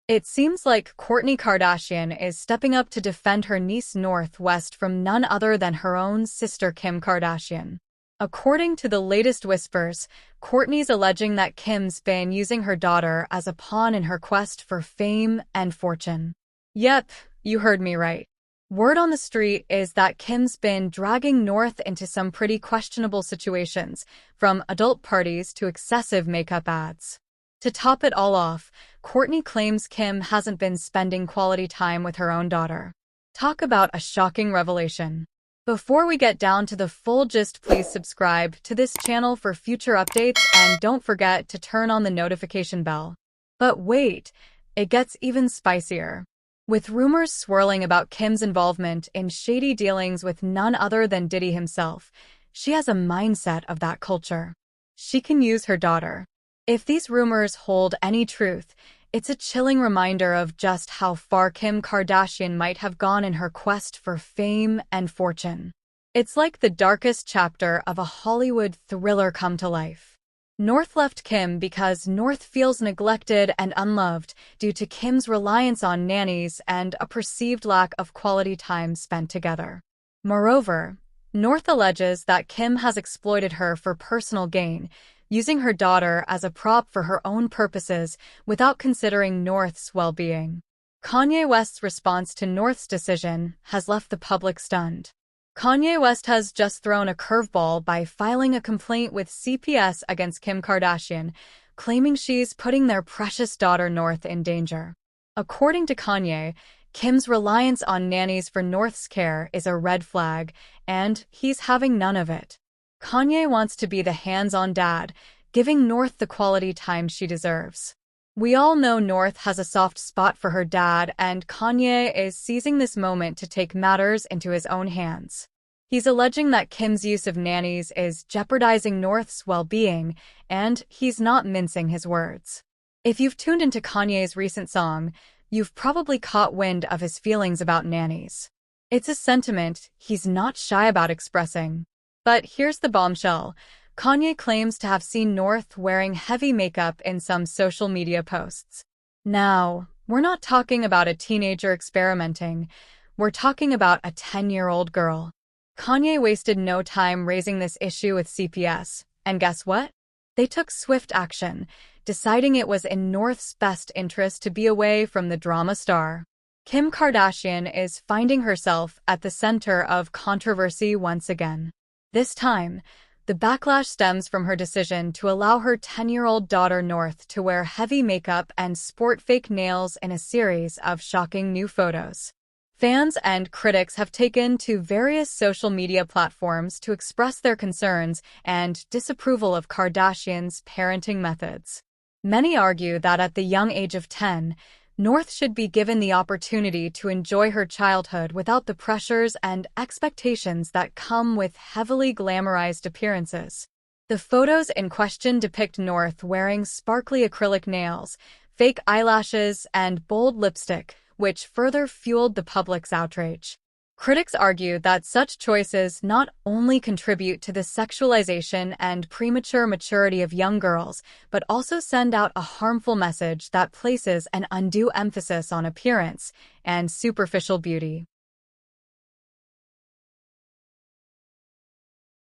It seems like Kourtney Kardashian is stepping up to defend her niece North West from none other than her own sister Kim Kardashian. According to the latest whispers, Kourtney's alleging that Kim's been using her daughter as a pawn in her quest for fame and fortune. Yep, you heard me right. Word on the street is that Kim's been dragging North into some pretty questionable situations, from adult parties to excessive makeup ads. To top it all off, Kourtney claims Kim hasn't been spending quality time with her own daughter. Talk about a shocking revelation. Before we get down to the full gist, please subscribe to this channel for future updates and don't forget to turn on the notification bell. But wait, it gets even spicier. With rumors swirling about Kim's involvement in shady dealings with none other than Diddy himself, she has a mindset of that culture. She can use her daughter. If these rumors hold any truth, it's a chilling reminder of just how far Kim Kardashian might have gone in her quest for fame and fortune. It's like the darkest chapter of a Hollywood thriller come to life. North left Kim because North feels neglected and unloved due to Kim's reliance on nannies and a perceived lack of quality time spent together. Moreover, North alleges that Kim has exploited her for personal gain, using her daughter as a prop for her own purposes without considering North's well-being. Kanye West's response to North's decision has left the public stunned. Kanye West has just thrown a curveball by filing a complaint with CPS against Kim Kardashian, claiming she's putting their precious daughter North in danger. According to Kanye, Kim's reliance on nannies for North's care is a red flag, and he's having none of it. Kanye wants to be the hands-on dad, giving North the quality time she deserves. We all know North has a soft spot for her dad, and Kanye is seizing this moment to take matters into his own hands. He's alleging that Kim's use of nannies is jeopardizing North's well-being, and he's not mincing his words. If you've tuned into Kanye's recent song, you've probably caught wind of his feelings about nannies. It's a sentiment he's not shy about expressing. But here's the bombshell. Kanye claims to have seen North wearing heavy makeup in some social media posts. Now, we're not talking about a teenager experimenting. We're talking about a 10-year-old girl. Kanye wasted no time raising this issue with CPS, and guess what? They took swift action, deciding it was in North's best interest to be away from the drama star. Kim Kardashian is finding herself at the center of controversy once again. This time, the backlash stems from her decision to allow her 10-year-old daughter North to wear heavy makeup and sport fake nails in a series of shocking new photos. Fans and critics have taken to various social media platforms to express their concerns and disapproval of Kardashian's parenting methods. Many argue that at the young age of 10, North should be given the opportunity to enjoy her childhood without the pressures and expectations that come with heavily glamorized appearances. The photos in question depict North wearing sparkly acrylic nails, fake eyelashes, and bold lipstick, which further fueled the public's outrage. Critics argue that such choices not only contribute to the sexualization and premature maturity of young girls, but also send out a harmful message that places an undue emphasis on appearance and superficial beauty.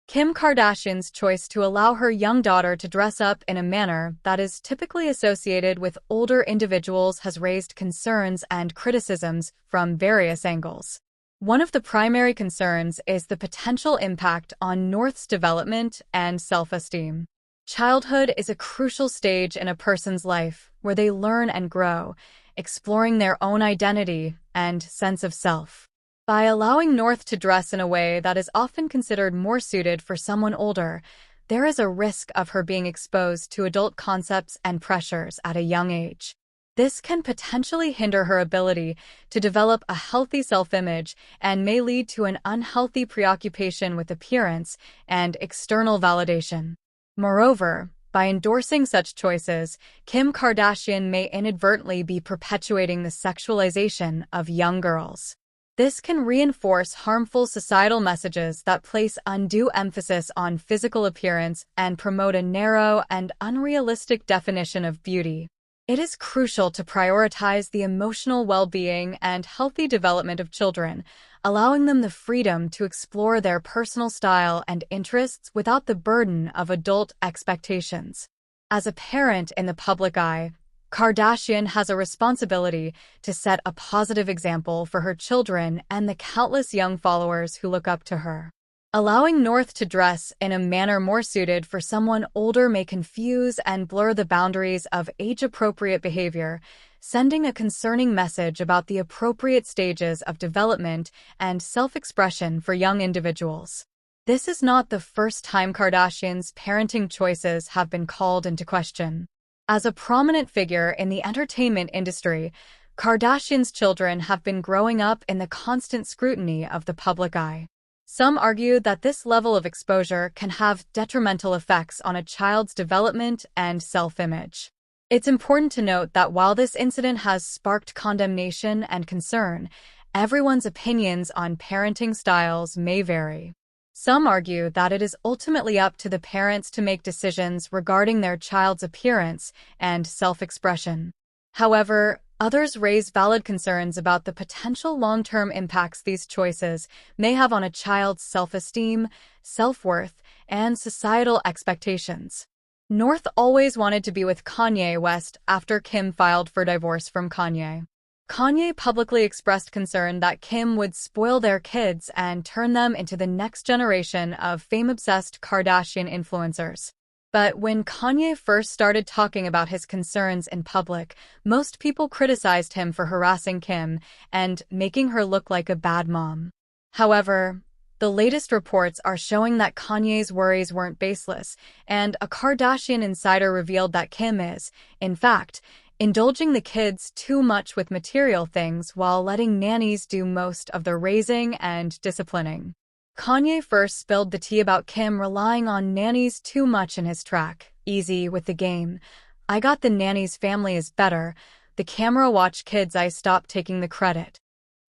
Kim Kardashian's choice to allow her young daughter to dress up in a manner that is typically associated with older individuals has raised concerns and criticisms from various angles. One of the primary concerns is the potential impact on North's development and self-esteem. Childhood is a crucial stage in a person's life where they learn and grow, exploring their own identity and sense of self. By allowing North to dress in a way that is often considered more suited for someone older, there is a risk of her being exposed to adult concepts and pressures at a young age. This can potentially hinder her ability to develop a healthy self-image and may lead to an unhealthy preoccupation with appearance and external validation. Moreover, by endorsing such choices, Kim Kardashian may inadvertently be perpetuating the sexualization of young girls. This can reinforce harmful societal messages that place undue emphasis on physical appearance and promote a narrow and unrealistic definition of beauty. It is crucial to prioritize the emotional well-being and healthy development of children, allowing them the freedom to explore their personal style and interests without the burden of adult expectations. As a parent in the public eye, Kardashian has a responsibility to set a positive example for her children and the countless young followers who look up to her. Allowing North to dress in a manner more suited for someone older may confuse and blur the boundaries of age-appropriate behavior, sending a concerning message about the appropriate stages of development and self-expression for young individuals. This is not the first time Kardashian's parenting choices have been called into question. As a prominent figure in the entertainment industry, Kardashian's children have been growing up in the constant scrutiny of the public eye. Some argue that this level of exposure can have detrimental effects on a child's development and self-image. It's important to note that while this incident has sparked condemnation and concern, everyone's opinions on parenting styles may vary. Some argue that it is ultimately up to the parents to make decisions regarding their child's appearance and self-expression. However, others raise valid concerns about the potential long-term impacts these choices may have on a child's self-esteem, self-worth, and societal expectations. North always wanted to be with Kanye West after Kim filed for divorce from Kanye. Kanye publicly expressed concern that Kim would spoil their kids and turn them into the next generation of fame-obsessed Kardashian influencers. But when Kanye first started talking about his concerns in public, most people criticized him for harassing Kim and making her look like a bad mom. However, the latest reports are showing that Kanye's worries weren't baseless, and a Kardashian insider revealed that Kim is, in fact, indulging the kids too much with material things while letting nannies do most of the raising and disciplining. Kanye first spilled the tea about Kim relying on nannies too much in his track, Easy with the Game. I got the nannies family is better. The camera watch kids I stopped taking the credit.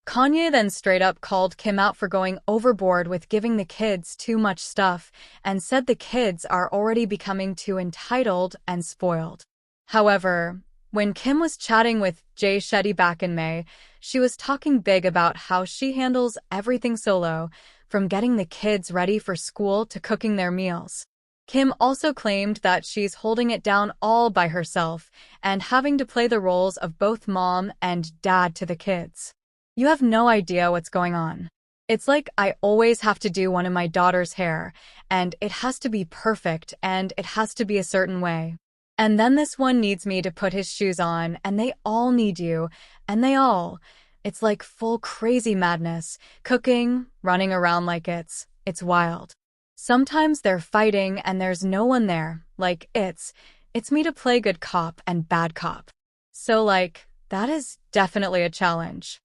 Kanye then straight up called Kim out for going overboard with giving the kids too much stuff and said the kids are already becoming too entitled and spoiled. However, when Kim was chatting with Jay Shetty back in May, she was talking big about how she handles everything solo, from getting the kids ready for school to cooking their meals. Kim also claimed that she's holding it down all by herself and having to play the roles of both mom and dad to the kids. You have no idea what's going on. It's like I always have to do one of my daughter's hair, and it has to be perfect and it has to be a certain way. And then this one needs me to put his shoes on, and they all need you, and it's like full crazy madness, cooking, running around like it's wild. Sometimes they're fighting and there's no one there, like it's me to play good cop and bad cop. So that is definitely a challenge.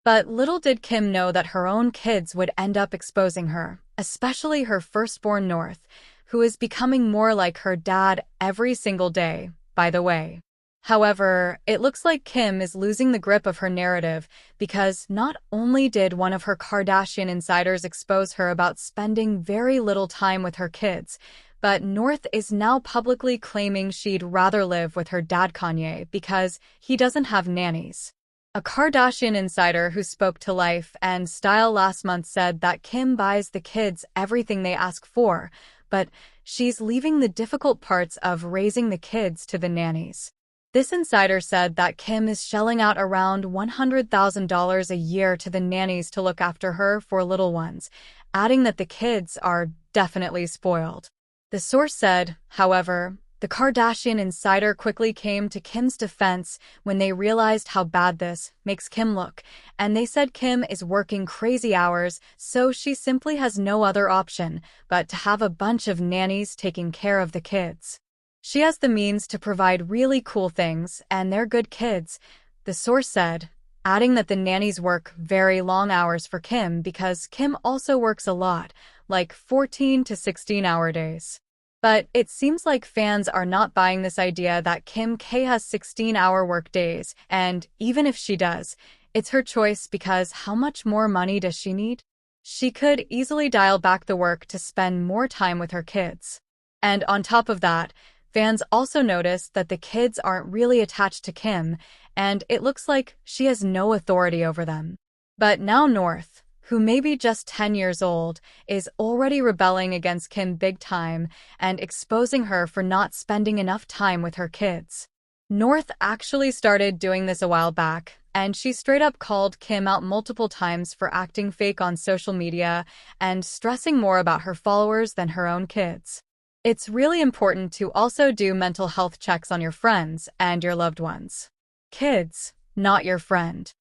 But little did Kim know that her own kids would end up exposing her, especially her firstborn North, who is becoming more like her dad every single day, by the way. However, it looks like Kim is losing the grip of her narrative because not only did one of her Kardashian insiders expose her about spending very little time with her kids, but North is now publicly claiming she'd rather live with her dad Kanye because he doesn't have nannies. A Kardashian insider who spoke to Life and Style last month said that Kim buys the kids everything they ask for, but she's leaving the difficult parts of raising the kids to the nannies. This insider said that Kim is shelling out around $100,000 a year to the nannies to look after her four little ones, adding that the kids are definitely spoiled. The source said, however, the Kardashian insider quickly came to Kim's defense when they realized how bad this makes Kim look, and they said Kim is working crazy hours, so she simply has no other option but to have a bunch of nannies taking care of the kids. She has the means to provide really cool things, and they're good kids, the source said, adding that the nannies work very long hours for Kim because Kim also works a lot, like 14 to 16-hour days. But it seems like fans are not buying this idea that Kim K has 16-hour work days, and even if she does, it's her choice because how much more money does she need? She could easily dial back the work to spend more time with her kids. And on top of that, Fans also noticed that the kids aren't really attached to Kim, and it looks like she has no authority over them. But now North, who may be just 10 years old, is already rebelling against Kim big time and exposing her for not spending enough time with her kids. North actually started doing this a while back, and she straight up called Kim out multiple times for acting fake on social media and stressing more about her followers than her own kids. It's really important to also do mental health checks on your friends and your loved ones. Kids, not your friend.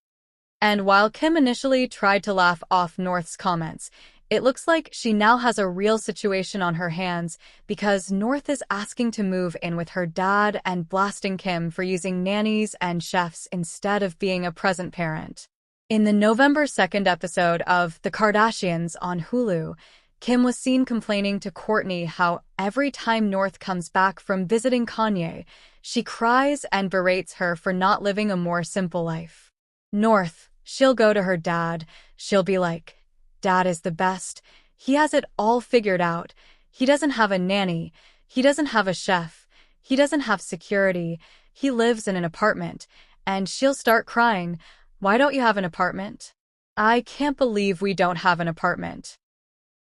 And while Kim initially tried to laugh off North's comments, it looks like she now has a real situation on her hands because North is asking to move in with her dad and blasting Kim for using nannies and chefs instead of being a present parent. In the November 2nd episode of The Kardashians on Hulu, Kim was seen complaining to Kourtney how every time North comes back from visiting Kanye, she cries and berates her for not living a more simple life. North, she'll go to her dad, she'll be like, "Dad is the best. He has it all figured out. He doesn't have a nanny. He doesn't have a chef. He doesn't have security. He lives in an apartment." And she'll start crying, "Why don't you have an apartment? I can't believe we don't have an apartment."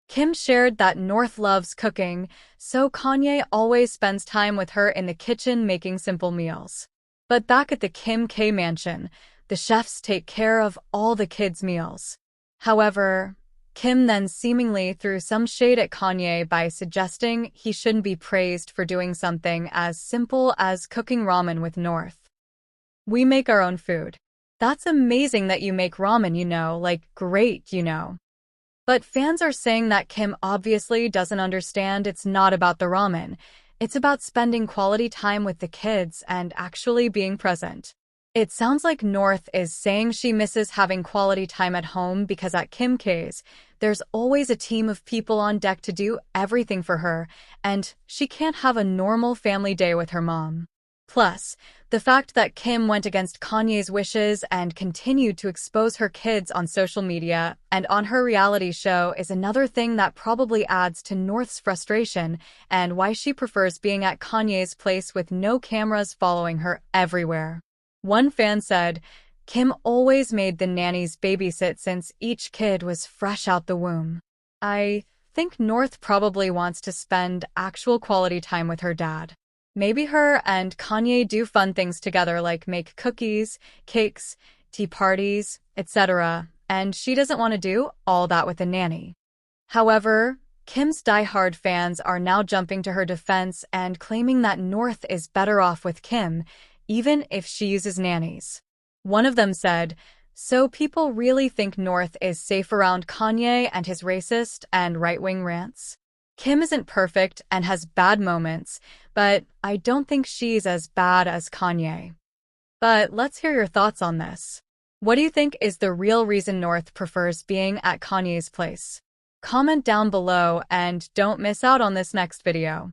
Kim shared that North loves cooking, so Kanye always spends time with her in the kitchen making simple meals. But back at the Kim K mansion, the chefs take care of all the kids' meals. However, Kim then seemingly threw some shade at Kanye by suggesting he shouldn't be praised for doing something as simple as cooking ramen with North. "We make our own food. That's amazing that you make ramen, like great. But fans are saying that Kim obviously doesn't understand it's not about the ramen. It's about spending quality time with the kids and actually being present. It sounds like North is saying she misses having quality time at home because at Kim K's, there's always a team of people on deck to do everything for her, and she can't have a normal family day with her mom. Plus, the fact that Kim went against Kanye's wishes and continued to expose her kids on social media and on her reality show is another thing that probably adds to North's frustration and why she prefers being at Kanye's place with no cameras following her everywhere. One fan said, "Kim always made the nannies babysit since each kid was fresh out the womb." I think North probably wants to spend actual quality time with her dad. Maybe her and Kanye do fun things together like make cookies, cakes, tea parties, etc., and she doesn't want to do all that with a nanny. However, Kim's diehard fans are now jumping to her defense and claiming that North is better off with Kim, even if she uses nannies. One of them said, "So people really think North is safe around Kanye and his racist and right-wing rants? Kim isn't perfect and has bad moments, but I don't think she's as bad as Kanye." But let's hear your thoughts on this. What do you think is the real reason North prefers being at Kanye's place? Comment down below and don't miss out on this next video.